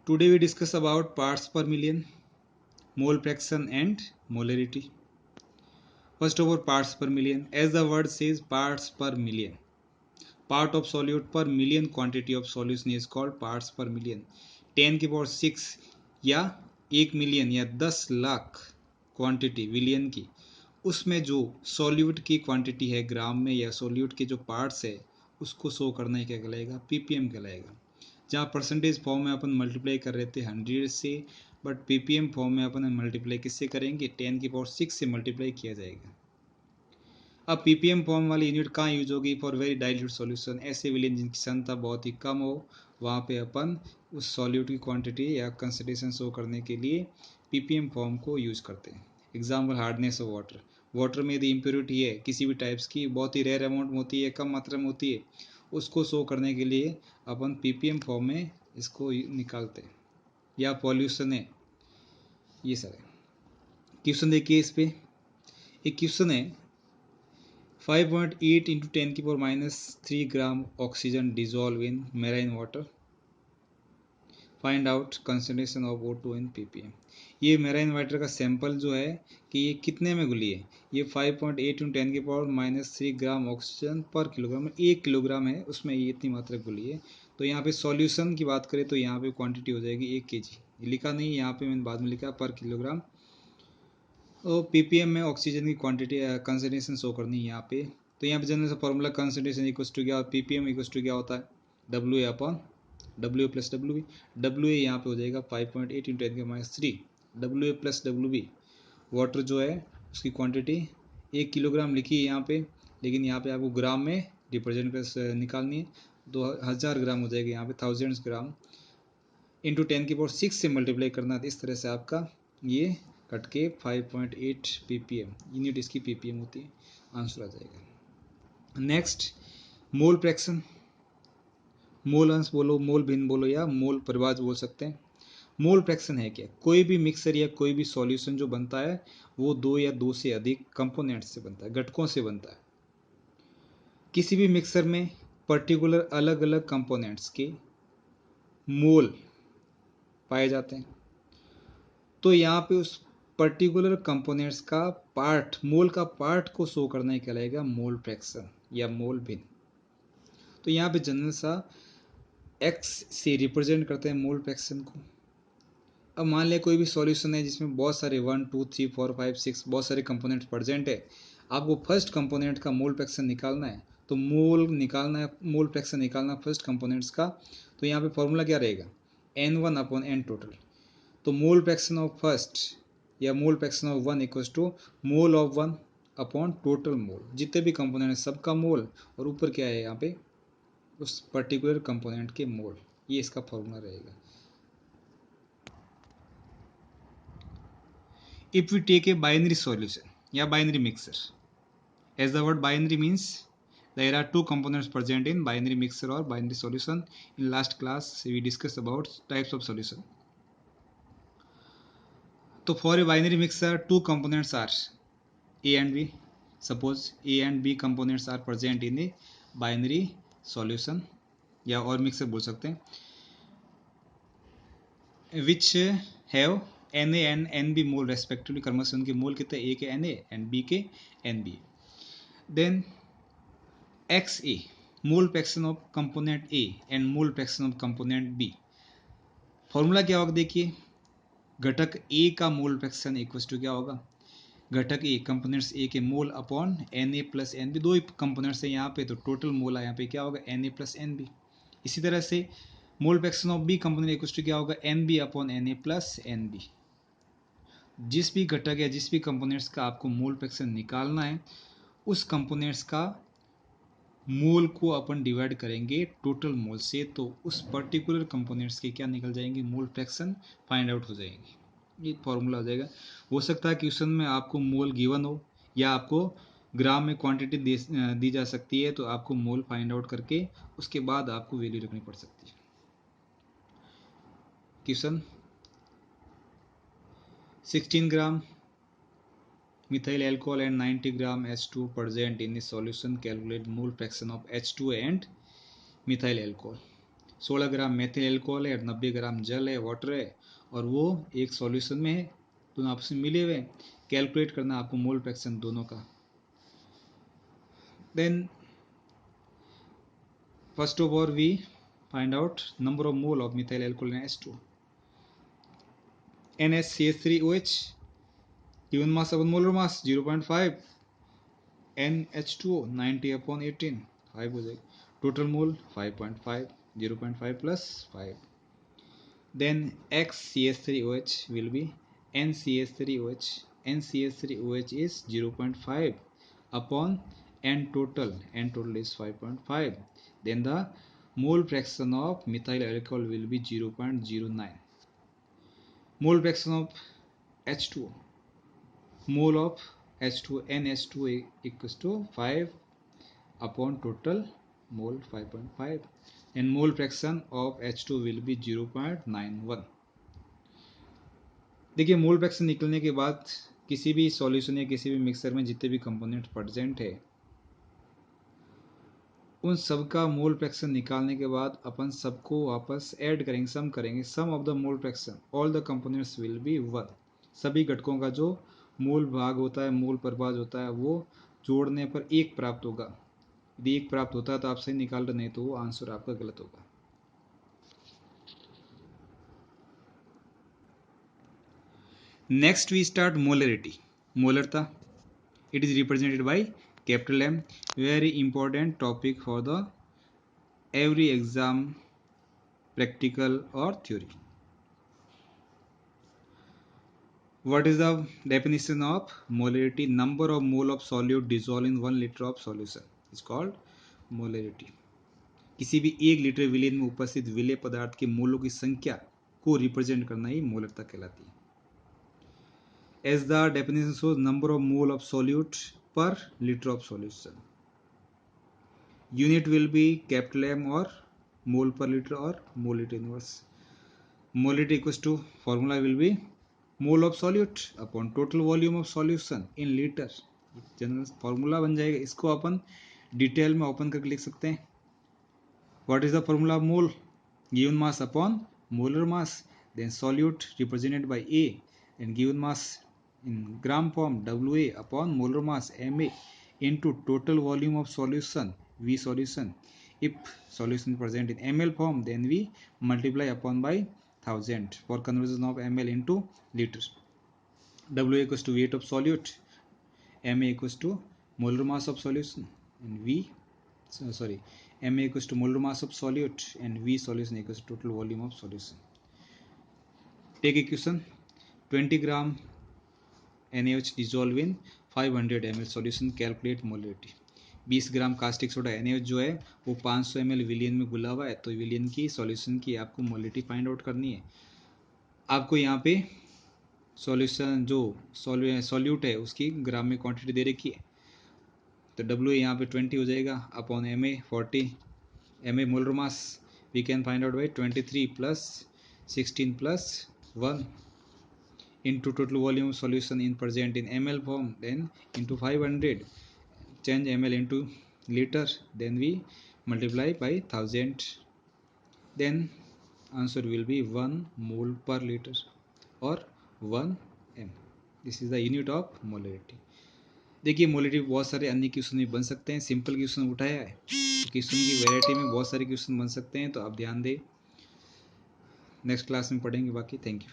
Today we discuss about parts per million, mole fraction and molarity. First of all, parts per million. As the word says, parts per million. Part of solute per million quantity of solution is called parts per million. 10 की power 6 या 1 million या 10 lakh quantity विलियन की, उसमें जो solute की quantity है ग्राम में या सॉल्यूट के जो पार्ट्स है उसको शो करना ही क्या कहलाएगा, पीपीएम कहलाएगा। जहाँ परसेंटेज फॉर्म में अपन मल्टीप्लाई कर रहे थे 100 से, बट पीपीएम फॉर्म में अपन मल्टीप्लाई किससे करेंगे, 10 की पावर 6 से मल्टीप्लाई किया जाएगा। अब पीपीएम फॉर्म वाली यूनिट कहाँ यूज होगी, फॉर वेरी डाइल्यूट सॉल्यूशन, ऐसे विलेन जिनकी सांद्रता बहुत ही कम हो, वहाँ पे अपन उस सॉल्यूट की क्वांटिटी या कंसंट्रेशन शो करने के लिए पीपीएम फॉर्म को यूज करते हैं। Example, hardness of water. Water में यदि इम्प्योरिटी है किसी भी टाइप्स की, बहुत ही रेयर अमाउंट में होती है, कम मात्रा में होती है, उसको शो करने के लिए अपन पीपीएम फॉर्म में इसको निकालते हैं। या पॉल्यूशन है, ये सर है। क्वेश्चन देखिए इस पे, एक क्वेश्चन है 5.8 into 10 की power -3 gram oxygen dissolve in marine water, find out concentration of O2 in ppm। ये मेराइन वाटर का सैंपल जो है कि ये कितने में घुली है, ये 5.8 into 10 की पावर -3 ग्राम ऑक्सीजन पर किलोग्राम में 1 किलोग्राम है, उसमें ये इतनी मात्रा घुली है। तो यहाँ पे सॉल्यूशन की बात करें तो यहाँ पे क्वांटिटी हो जाएगी 1 kg। लिखा नहीं यहाँ पे, मैंने बाद में लिखा पर किलोग्राम। तो पीपीएम में ऑक्सीजन की क्वांटिटी कंसंट्रेशन शो करनी है यहाँ पे। तो यहाँ पे जनरल सा फॉर्मूला कंसंट्रेशन इक्वल्स टू क्या, पीपीएम इक्वल्स टू क्या होता है, W A upon W A plus W B. W A यहाँ पे हो जाएगा 5.8 इंटू 10 के -3, W A plus W B. Water जो है उसकी क्वांटिटी 1 किलोग्राम लिखी है यहाँ पे, लेकिन यहाँ पे आपको ग्राम में रिप्रेजेंट कर निकालनी है, 2000 ग्राम हो जाएगा यहाँ पे, 1000 ग्राम इंटू 10 की पावर 6 से मल्टीप्लाई करना है। इस तरह से आपका ये कट के 5.8 ppm यूनिट इसकी ppm होती है, आंसर आ जाएगा। Next, mole fraction. मोल अंश बोलो, मोल भिन्न बोलो, या मोल परिभाज बोल सकते हैं। मोल फ्रैक्शन है क्या, कोई भी मिक्सर या कोई भी सॉल्यूशन जो बनता है वो 2 या 2 से अधिक कंपोनेंट्स से बनता है, घटकों से बनता है। किसी भी मिक्सर में पर्टिकुलर अलग अलग कंपोनेंट्स के मोल पाए जाते हैं। तो यहाँ पे उस पर्टिकुलर कंपोनेंट्स का पार्ट, मोल का पार्ट को शो करना ही कहलाएगा मोल फ्रैक्शन या मोल भिन्न। तो यहाँ पे जनरल सा x से रिप्रेजेंट करते हैं मोल फ्रैक्शन को। अब मान लिया कोई भी सॉल्यूशन है जिसमें बहुत सारे 1 2 3 4 5 6 बहुत सारे कंपोनेंट्स प्रेजेंट है, आपको फर्स्ट कंपोनेंट का मोल फ्रैक्शन निकालना है। तो मोल निकालना है, मोल फ्रैक्शन निकालना फर्स्ट कंपोनेंट्स का। तो यहाँ पे फॉर्मूला क्या रहेगा, n1 अपॉन n टोटल। तो मोल फ्रैक्शन ऑफ फर्स्ट या mole fraction of 1 equals to mole of 1 upon total mole, जितने भी कंपोनेंट है सबका मोल, और ऊपर क्या है यहाँ पे उस पर्टिकुलर कंपोनेंट के मोल। ये इसका फॉर्मूला रहेगा। If we take a binary solution या binary mixture, as the word binary means there are two components present in binary mixer or binary solution. In last class we discussed about types of solution. So for a binary mixer, two components are A and B. Suppose A and B components are present in a binary solution या और mixer बोल सकते हैं, which have Na and Nb mole respectively। क्रमशः उनके मोल कितने, A के Na and B के Nb। then XA mole fraction of component A and mole fraction of component B। Formula क्या होगा देखिए, घटक A का मोल फ्रैक्शन इक्वल टू क्या होगा, घटक ए कंपोनेंट्स ए के mole upon Na plus N B. दो ही कंपोनेंट्स है यहाँ पे, तो टोटल मोल है यहाँ पे क्या होगा, Na प्लस एन बी। इसी तरह से mole fraction of B component equal to क्या होगा, N B upon Na plus N B. जिस भी घटक या जिस भी कंपोनेंट्स का आपको मोल फ्रैक्शन निकालना है, उस कंपोनेंट्स का मोल को अपन डिवाइड करेंगे टोटल मोल से, तो उस पर्टिकुलर कंपोनेंट्स के क्या निकल जाएंगे, मोल फ्रैक्शन फाइंड आउट हो जाएंगे। ये फॉर्मूला हो जाएगा। हो सकता है क्वेश्चन में आपको मोल गिवन हो या आपको ग्राम में क्वांटिटी दी जा सकती है, तो आपको मोल फाइंड आउट करके उसके बाद आपको वैल्यू रखनी पड़ सकती है। Question 16 gram methyl alcohol and 90 gram H2 present in the solution, calculate mole fraction of H2 and methyl alcohol। 16 gram methyl alcohol है, 90 ग्राम जल है, वाटर है, और वो एक सॉल्यूशन में है, दोनों आपस में मिले हुए हैं। कैलकुलेट करना आपको मोल फ्रैक्शन दोनों का। Then first of all we find out number of mole of methyl alcohol in H2. NaCH3OH given mass upon molar mass 0.5, NH2O 90/18 5 हो जाएगा, total mole 5.5, 0.5 plus 5. Then XCH3OH will be NCH3OH. NCH3OH is 0.5 upon N total. N total is 5.5. Then the mole fraction of methyl alcohol will be 0.09. Mole fraction of H2O. Mole of H2O NH2 equals to 5 upon total mole 5.5, and mole fraction of H2 will be 0.91. देखिए mole fraction निकलने के बाद किसी भी solution या किसी भी mixer में जितने भी कंपोनेंट प्रेजेंट है उन सब का मोल फ्रैक्शन निकालने के बाद अपन सबको वापस ऐड करेंगे, सम करेंगे। Sum of the mole fraction all the components will be 1। सभी घटकों का जो मूल भाग होता है, मूल प्रभाज होता है, वो जोड़ने पर 1 प्राप्त होगा। यदि 1 प्राप्त होता है तो आप सही निकाल रहे, नहीं तो वो आंसर आपका गलत होगा। Next we start molarity. मोलरता, it is represented by capital M. Very important topic for the every exam, practical or theory. What is the definition of molarity? Number of mole of solute dissolved in 1 liter of solution is called molarity. किसी भी 1 litre villain में उपस्थित विलेय पदार्थ के मोलों की संख्या को represent करना ही मोलरता कहलाती है। As the definition shows, number of mole of solute per liter of solution. Unit will be capital M or mole per liter or molarity inverse. Molarity equals to formula will be mole of solute upon total volume of solution in liter. General formula बन जाएगा, इसको अपन detail में open करके लिख सकते हैं। What is the formula of mole? Given mass upon molar mass, then solute represented by A, and given mass in gram form WA upon molar mass MA into total volume of solution V solution. If solution present in ml form, then we multiply upon by 1000 for conversion of ml into liters. WA equals to weight of solute, MA equals to molar mass of solution, and MA equals to molar mass of solute, and V solution equals to total volume of solution. Take equation 20 gram NaOH dissolved in 500 ml solution. Calculate molarity. 20 gram caustic soda NaOH जो है वो 500 ml विलियन में घुला हुआ है, तो विलियन की solution की आपको मोलरिटी फाइंड आउट करनी है। आपको यहाँ पे सॉल्यूशन जो सॉल्यूट है उसकी ग्राम में क्वांटिटी दे रखी है, तो W यहाँ पे 20 हो जाएगा upon MA 40, MA molar mass we can find out by 23 plus 16 plus 1 into total volume solution in present in ml form, then into 500, change ml into liter, then we multiply by 1000, then answer will be 1 mole per liter or 1 m. This is the unit of molarity. देखिए molarity बहुत सारे अन्य question भी बन सकते हैं। Simple question उठाया है, तो क्वेश्चन की वैरायटी में बहुत सारे क्वेश्चन बन सकते हैं, तो आप ध्यान दें। नेक्स्ट क्लास में पढ़ेंगे बाकी। Thank you.